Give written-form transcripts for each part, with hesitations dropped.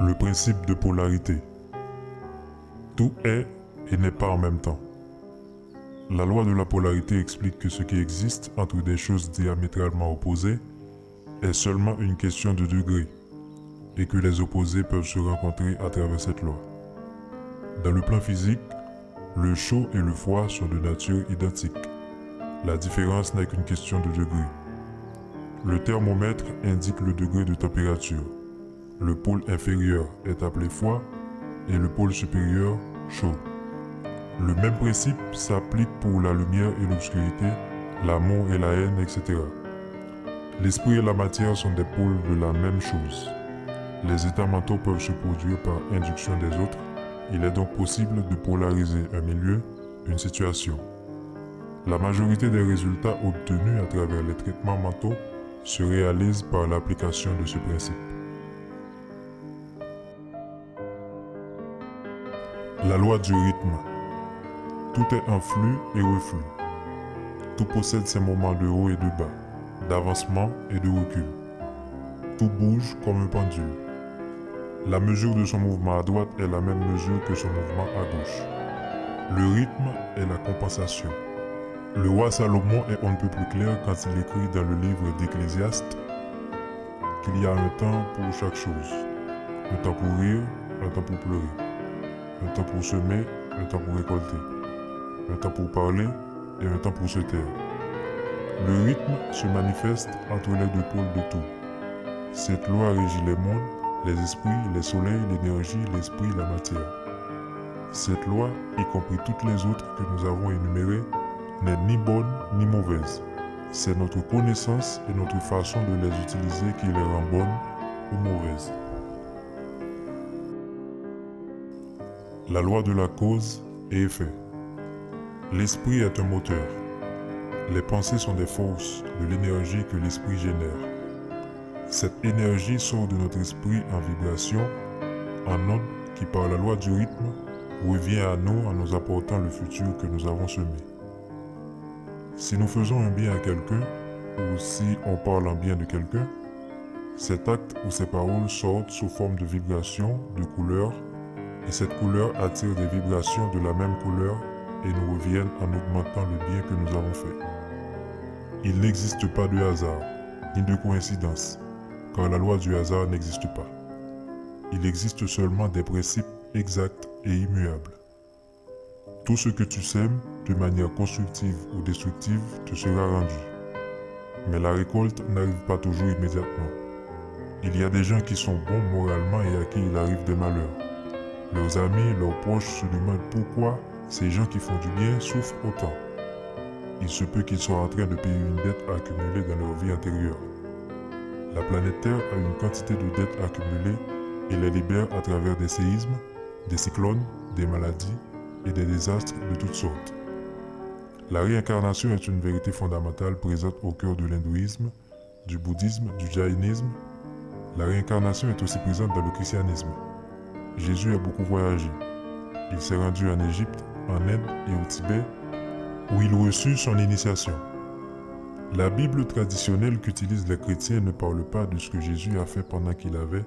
Le principe de polarité. Tout est et n'est pas en même temps. La loi de la polarité explique que ce qui existe entre des choses diamétralement opposées est seulement une question de degré et que les opposés peuvent se rencontrer à travers cette loi. Dans le plan physique, le chaud et le froid sont de nature identique. La différence n'est qu'une question de degré. Le thermomètre indique le degré de température. Le pôle inférieur est appelé froid et le pôle supérieur chaud. Le même principe s'applique pour la lumière et l'obscurité, l'amour et la haine, etc. L'esprit et la matière sont des pôles de la même chose. Les états mentaux peuvent se produire par induction des autres. Il est donc possible de polariser un milieu, une situation. La majorité des résultats obtenus à travers les traitements mentaux se réalisent par l'application de ce principe. La loi du rythme. Tout est en flux et reflux. Tout possède ses moments de haut et de bas, d'avancement et de recul. Tout bouge comme un pendule. La mesure de son mouvement à droite est la même mesure que son mouvement à gauche. Le rythme est la compensation. Le roi Salomon est on ne peut plus clair quand il écrit dans le livre d'Ecclésiaste qu'il y a un temps pour chaque chose. Un temps pour rire, un temps pour pleurer. Un temps pour semer, un temps pour récolter. Un temps pour parler et un temps pour se taire. Le rythme se manifeste entre les deux pôles de tout. Cette loi régit les mondes, les esprits, les soleils, l'énergie, l'esprit, la matière. Cette loi, y compris toutes les autres que nous avons énumérées, n'est ni bonne ni mauvaise. C'est notre connaissance et notre façon de les utiliser qui les rend bonnes ou mauvaises. La loi de la cause et effet. L'esprit est un moteur. Les pensées sont des forces de l'énergie que l'esprit génère. Cette énergie sort de notre esprit en vibration, en onde qui par la loi du rythme revient à nous en nous apportant le futur que nous avons semé. Si nous faisons un bien à quelqu'un, ou si on parle en bien de quelqu'un, cet acte ou ces paroles sortent sous forme de vibration, de couleur, et cette couleur attire des vibrations de la même couleur et nous reviennent en augmentant le bien que nous avons fait. Il n'existe pas de hasard, ni de coïncidence, car la loi du hasard n'existe pas. Il existe seulement des principes exacts et immuables. Tout ce que tu sèmes, de manière constructive ou destructive, te sera rendu. Mais la récolte n'arrive pas toujours immédiatement. Il y a des gens qui sont bons moralement et à qui il arrive des malheurs. Leurs amis, leurs proches se demandent pourquoi ces gens qui font du bien souffrent autant. Il se peut qu'ils soient en train de payer une dette accumulée dans leur vie antérieure. La planète Terre a une quantité de dettes accumulées et les libère à travers des séismes, des cyclones, des maladies et des désastres de toutes sortes. La réincarnation est une vérité fondamentale présente au cœur de l'hindouisme, du bouddhisme, du jaïnisme. La réincarnation est aussi présente dans le christianisme. Jésus a beaucoup voyagé. Il s'est rendu en Égypte, en Inde et au Tibet, où il reçut son initiation. La Bible traditionnelle qu'utilisent les chrétiens ne parle pas de ce que Jésus a fait pendant qu'il avait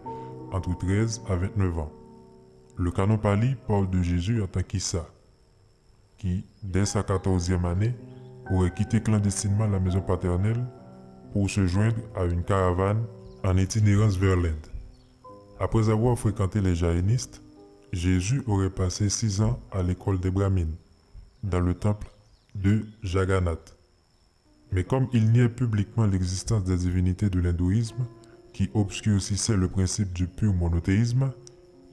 entre 13 à 29 ans. Le canon Pali parle de Jésus en tant qu'Issa, qui, dès sa 14e année, aurait quitté clandestinement la maison paternelle pour se joindre à une caravane en itinérance vers l'Inde. Après avoir fréquenté les jaïnistes, Jésus aurait passé 6 ans à l'école des Brahmines, dans le temple de Jagannath. Mais comme il niait publiquement l'existence des divinités de l'hindouisme, qui obscurcissait le principe du pur monothéisme,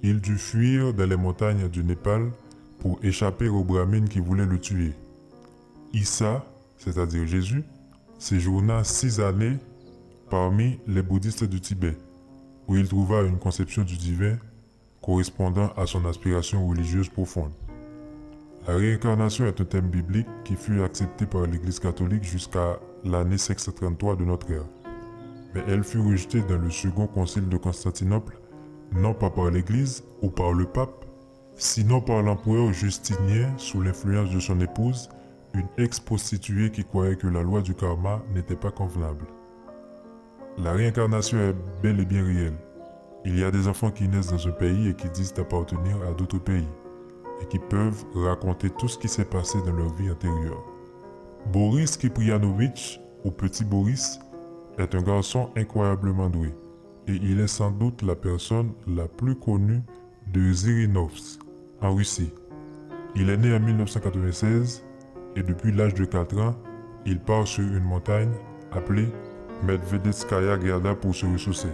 il dut fuir dans les montagnes du Népal pour échapper aux Brahmines qui voulaient le tuer. Issa, c'est-à-dire Jésus, séjourna 6 années parmi les bouddhistes du Tibet, où il trouva une conception du divin correspondant à son aspiration religieuse profonde. La réincarnation est un thème biblique qui fut accepté par l'Église catholique jusqu'à l'année 533 de notre ère. Mais elle fut rejetée dans le second concile de Constantinople, non pas par l'Église ou par le pape, sinon par l'empereur Justinien sous l'influence de son épouse, une ex-prostituée qui croyait que la loi du karma n'était pas convenable. La réincarnation est bel et bien réelle. Il y a des enfants qui naissent dans un pays et qui disent appartenir à d'autres pays, et qui peuvent raconter tout ce qui s'est passé dans leur vie antérieure. Boris Kiprianovitch, ou Petit Boris, est un garçon incroyablement doué, et il est sans doute la personne la plus connue de Zhirinovsk, en Russie. Il est né en 1996, et depuis l'âge de 4 ans, il part sur une montagne appelée Medvedetskaya Grada pour se ressourcer.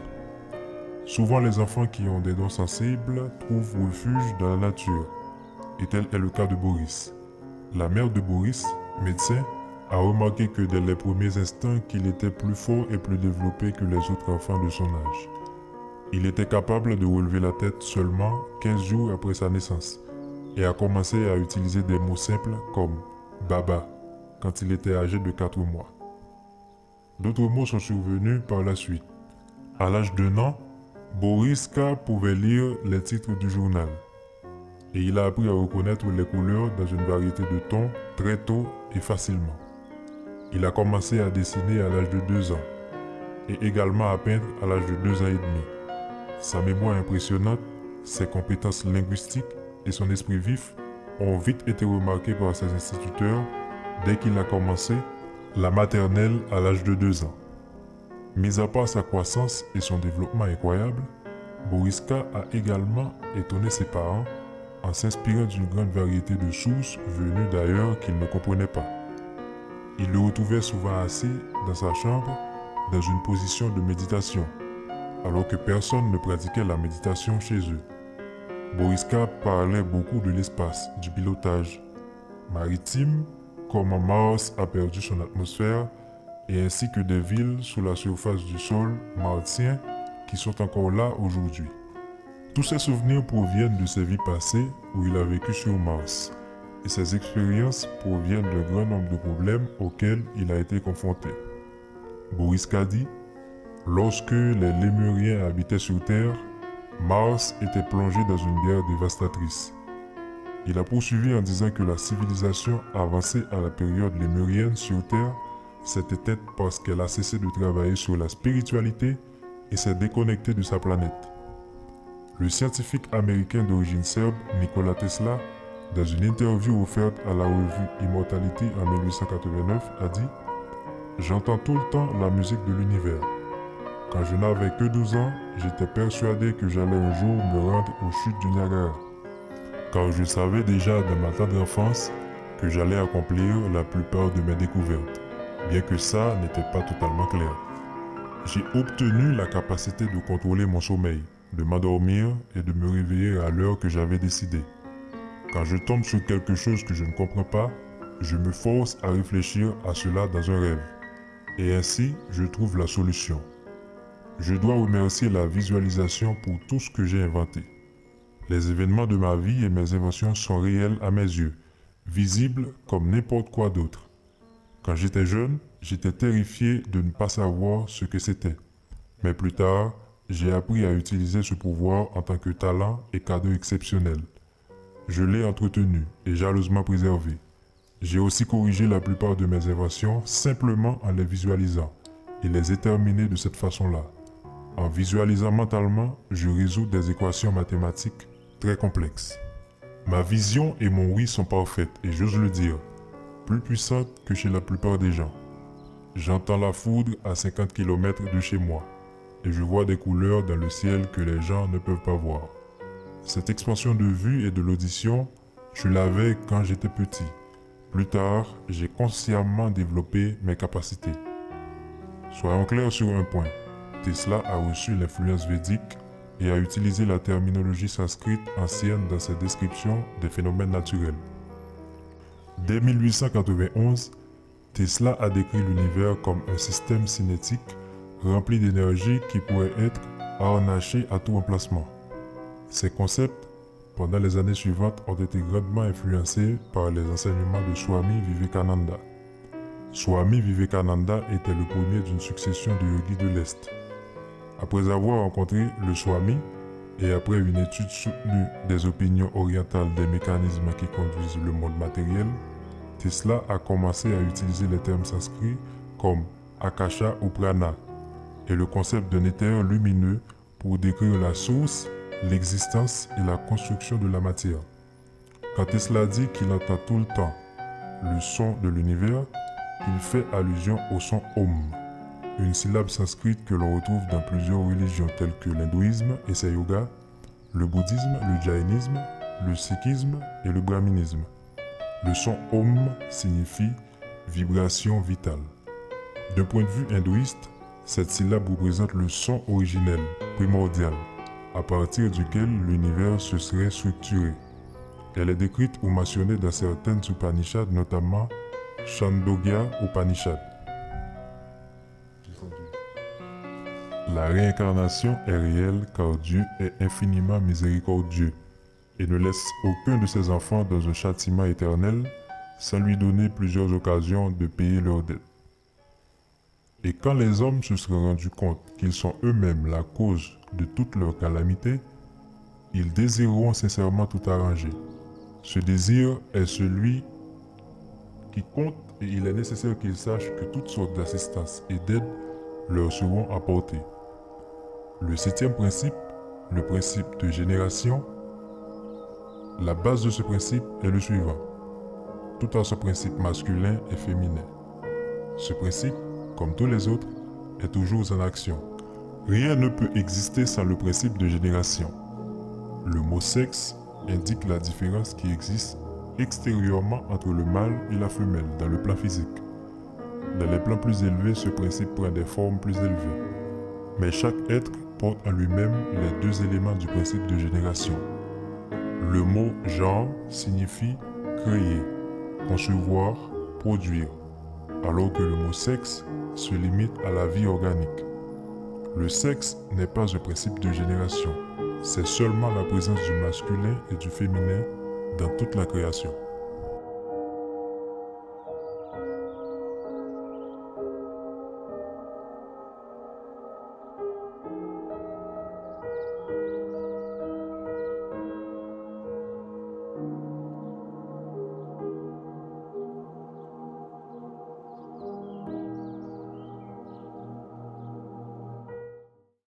Souvent, les enfants qui ont des dons sensibles trouvent refuge dans la nature, et tel est le cas de Boris. La mère de Boris, médecin, a remarqué que dès les premiers instants qu'il était plus fort et plus développé que les autres enfants de son âge. Il était capable de relever la tête seulement 15 jours après sa naissance et a commencé à utiliser des mots simples comme « baba » quand il était âgé de 4 mois. D'autres mots sont survenus par la suite. À l'âge d'1 an, Boriska pouvait lire les titres du journal et il a appris à reconnaître les couleurs dans une variété de tons très tôt et facilement. Il a commencé à dessiner à l'âge de 2 ans et également à peindre à l'âge de 2 ans et demi. Sa mémoire impressionnante, ses compétences linguistiques et son esprit vif ont vite été remarqués par ses instituteurs dès qu'il a commencé la maternelle à l'âge de 2 ans. Mis à part sa croissance et son développement incroyable, Boriska a également étonné ses parents en s'inspirant d'une grande variété de sources venues d'ailleurs qu'il ne comprenait pas. Il le retrouvait souvent assis dans sa chambre dans une position de méditation, alors que personne ne pratiquait la méditation chez eux. Boriska parlait beaucoup de l'espace, du pilotage maritime, comment Mars a perdu son atmosphère, et ainsi que des villes sous la surface du sol martien qui sont encore là aujourd'hui. Tous ces souvenirs proviennent de ses vies passées où il a vécu sur Mars, et ses expériences proviennent d'un grand nombre de problèmes auxquels il a été confronté. Boriska dit « Lorsque les Lémuriens habitaient sur Terre, Mars était plongé dans une guerre dévastatrice. » Il a poursuivi en disant que la civilisation avancée à la période lémurienne sur Terre s'est éteinte parce qu'elle a cessé de travailler sur la spiritualité et s'est déconnectée de sa planète. Le scientifique américain d'origine serbe Nikola Tesla, dans une interview offerte à la revue Immortality en 1889, a dit « J'entends tout le temps la musique de l'univers. Quand je n'avais que 12 ans, j'étais persuadé que j'allais un jour me rendre aux chutes du Niagara, car je savais déjà dans ma tendre enfance que j'allais accomplir la plupart de mes découvertes, bien que ça n'était pas totalement clair. J'ai obtenu la capacité de contrôler mon sommeil, de m'endormir et de me réveiller à l'heure que j'avais décidé. Quand je tombe sur quelque chose que je ne comprends pas, je me force à réfléchir à cela dans un rêve. Et ainsi, je trouve la solution. Je dois remercier la visualisation pour tout ce que j'ai inventé. Les événements de ma vie et mes inventions sont réels à mes yeux, visibles comme n'importe quoi d'autre. Quand j'étais jeune, j'étais terrifié de ne pas savoir ce que c'était. Mais plus tard, j'ai appris à utiliser ce pouvoir en tant que talent et cadeau exceptionnel. Je l'ai entretenu et jalousement préservé. J'ai aussi corrigé la plupart de mes inventions simplement en les visualisant et les ai terminées de cette façon-là. En visualisant mentalement, je résous des équations mathématiques très complexes. Ma vision et mon oui sont parfaites et j'ose le dire, plus puissantes que chez la plupart des gens. J'entends la foudre à 50 km de chez moi et je vois des couleurs dans le ciel que les gens ne peuvent pas voir. Cette expansion de vue et de l'audition, je l'avais quand j'étais petit. Plus tard, j'ai consciemment développé mes capacités. Soyons clairs sur un point. Tesla a reçu l'influence védique et a utilisé la terminologie sanskrite ancienne dans ses descriptions des phénomènes naturels. Dès 1891, Tesla a décrit l'univers comme un système cinétique rempli d'énergie qui pourrait être harnaché à tout emplacement. Ces concepts, pendant les années suivantes, ont été grandement influencés par les enseignements de Swami Vivekananda. Swami Vivekananda était le premier d'une succession de yogis de l'Est. Après avoir rencontré le Swami et après une étude soutenue des opinions orientales des mécanismes qui conduisent le monde matériel, Tesla a commencé à utiliser les termes sanskrits comme Akasha ou Prana et le concept d'un éther lumineux pour décrire la source, l'existence et la construction de la matière. Quand Tesla dit qu'il entend tout le temps le son de l'univers, il fait allusion au son Om, une syllabe sanskrite que l'on retrouve dans plusieurs religions telles que l'hindouisme et sa yoga, le bouddhisme, le jaïnisme, le sikhisme et le brahminisme. Le son Om signifie vibration vitale. D'un point de vue hindouiste, cette syllabe représente le son originel, primordial, à partir duquel l'univers se serait structuré. Elle est décrite ou mentionnée dans certaines Upanishads, notamment Chandogya Upanishad. La réincarnation est réelle car Dieu est infiniment miséricordieux et ne laisse aucun de ses enfants dans un châtiment éternel sans lui donner plusieurs occasions de payer leurs dettes. Et quand les hommes se seraient rendus compte qu'ils sont eux-mêmes la cause de toutes leurs calamités, ils désireront sincèrement tout arranger. Ce désir est celui qui compte et il est nécessaire qu'ils sachent que toutes sortes d'assistance et d'aide leur seront apportées. Le 7e principe, le principe de génération, la base de ce principe est le suivant. Tout en ce principe masculin et féminin. Ce principe, comme tous les autres, est toujours en action. Rien ne peut exister sans le principe de génération. Le mot sexe indique la différence qui existe extérieurement entre le mâle et la femelle dans le plan physique. Dans les plans plus élevés, ce principe prend des formes plus élevées. Mais chaque être porte en lui-même les deux éléments du principe de génération. Le mot genre signifie créer, concevoir, produire, alors que le mot sexe se limite à la vie organique. Le sexe n'est pas un principe de génération, c'est seulement la présence du masculin et du féminin dans toute la création.